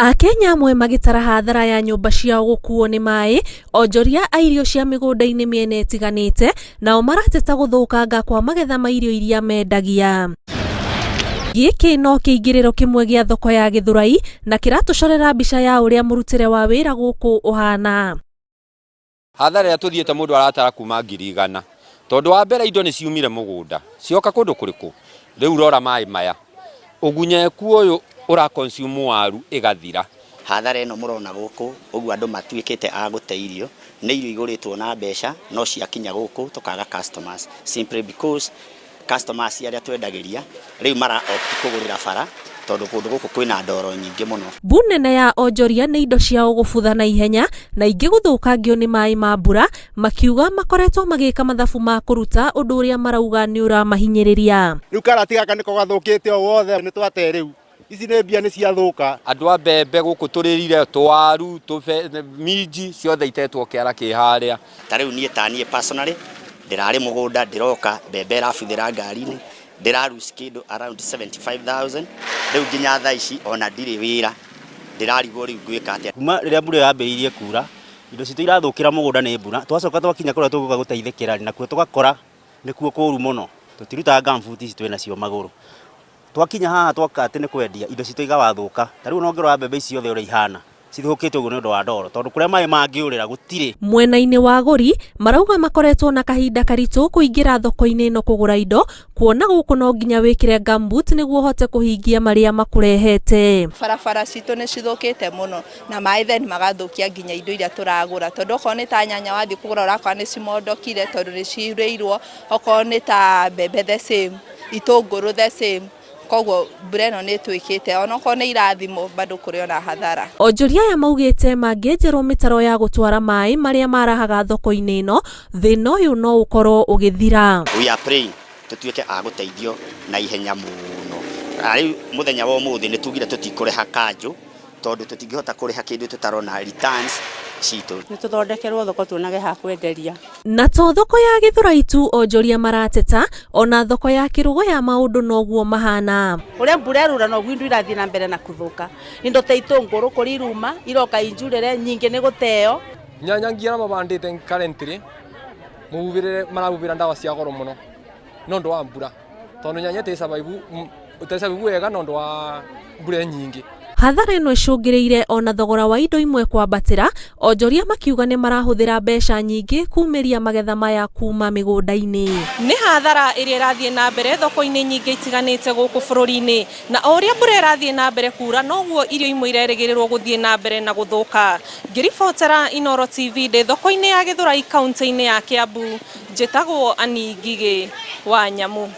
Akenya amwe magitara hathara ya nyumba ciao gukuo ni mai, onjoria a irio cia migunda-ini miena itiganite, nao marateta guthukanga kwa magetha ma irio iria mendagia. Giki no kiingiriro kimwe gia thoko ya Githurai na kiratucorera mbica ya uria murutire wa wira guku uhana. Hathara ya tuthiete mundu aratara kuma 100,000 tondu wa mbere indo ni ciumire mugunda cioka kundu kuriku riu rora mai maya ugunyeku uyu ura consume waru igathira. Hathara ino murona guku uguo andu matuikite a gute irio ni irio iguritwo na mbeca no ciakinya guku tukaga customers simply because customers aria twendagiria riu mara opt kugurira bara tondu kundu guku kwina ndoro nyingi muno. Bunene ya onjoria ni indo ciao gubutha na ihenya na ingi guthukangio ni mai ma mbura, makiuga makoretwo magika mathabu ma kuruta undu uria marauga ni uramahinyiriria. Riu karati gaka niko gathukite o wothe ni twate riu ici ni mbia ni ciathuka. Andu a mbembe guku turirire twaru minji ciothe itetwo kiara kiharia. Ta riu nie tanie personally ndirari mugunda ndiroka mbembe rafithira ngari-ini ndirarusi kindu around 75,000 riu nginya thaa ici ona ndiri wira ndirarigwo riu ngwika atia. Kuma riria mbura yambiririe kura indo citu irathukira mugunda ni mbura twacoka twakinya kuria tuguka guteithikira nakuo tugakora nikuo kuru muno tutiruta gambuti ici twina maguru twakinya haha twaka ati ni kwendia indo citu igawathuka ta riu nongero wa mbembe ici ciothe uri ihana cithukite uguo ni undu wa ndoro tondu kuria mai mangiurira gutire. Mwena-ini wa aguri marauga makoretwo na kahinda karitu kuingira thoko-ini ino kugura indo kuona guku no nginya wikire gambut niguo hote kuhingia maria makurehete. Barabara citu ni cithukite muno na mai then magathukia nginya indo iria turagura tondu okorwo ni ta nyanya wathi kugura urakora ni cimondokire tondu ni ciurirwo, okorwo ni ta mbembe the same, itunguru the same. Koguo breno ni twikite onako ni irathimo bado kuri ona hathara. Onjoria ya maugite mangienjerwo mitaro ya gutwara mai maria marahaga thoko-ini ino thina uyu no ukorwo ugithira. We are praying tutuike a guteithio na ihenya muno. Ari muthenya wa umuthi ni tugire tutikureha kanju tondu tutingihota kuriha kindu tutarona returns citu. Ni tuthondekerwo thoko tuonage ha kwenderia. Na to thoko ya Githurai tu onjoria marateta, ona thoko ya Kirugo ya maundu noguo mahana. Uria mbura rura noguo indu irathie na mbere na kuthuka. Indo ta itunguru kuri ruma iroka injurire nyingi ni guteo. Nyanya ngira mabandite currently mubirire marabubira ndawa cia goro muno nondu wa mbura tondu nyanya te survive wega nondu wa mbura nyingi. Hathara ino icungireire ona thogora wa indo imwe kwambatira, onjoria makiuga ni marahuthira mbeca nyingi kumiria magetha maya kuma migunda-ini. Ni hathara iria irathie na mbere thoko-ini nyingi itiganite guku bururi-ini, na uria mbura irathie na mbere kura noguo irio imwe irerigirirwo guthie na mbere na guthuka. Ngiribotera Inooro TV ndi thoko-ini ya Githurai kaunti-ini ya Kiambu, njitagwo Ani Ngigi wa Nyamu.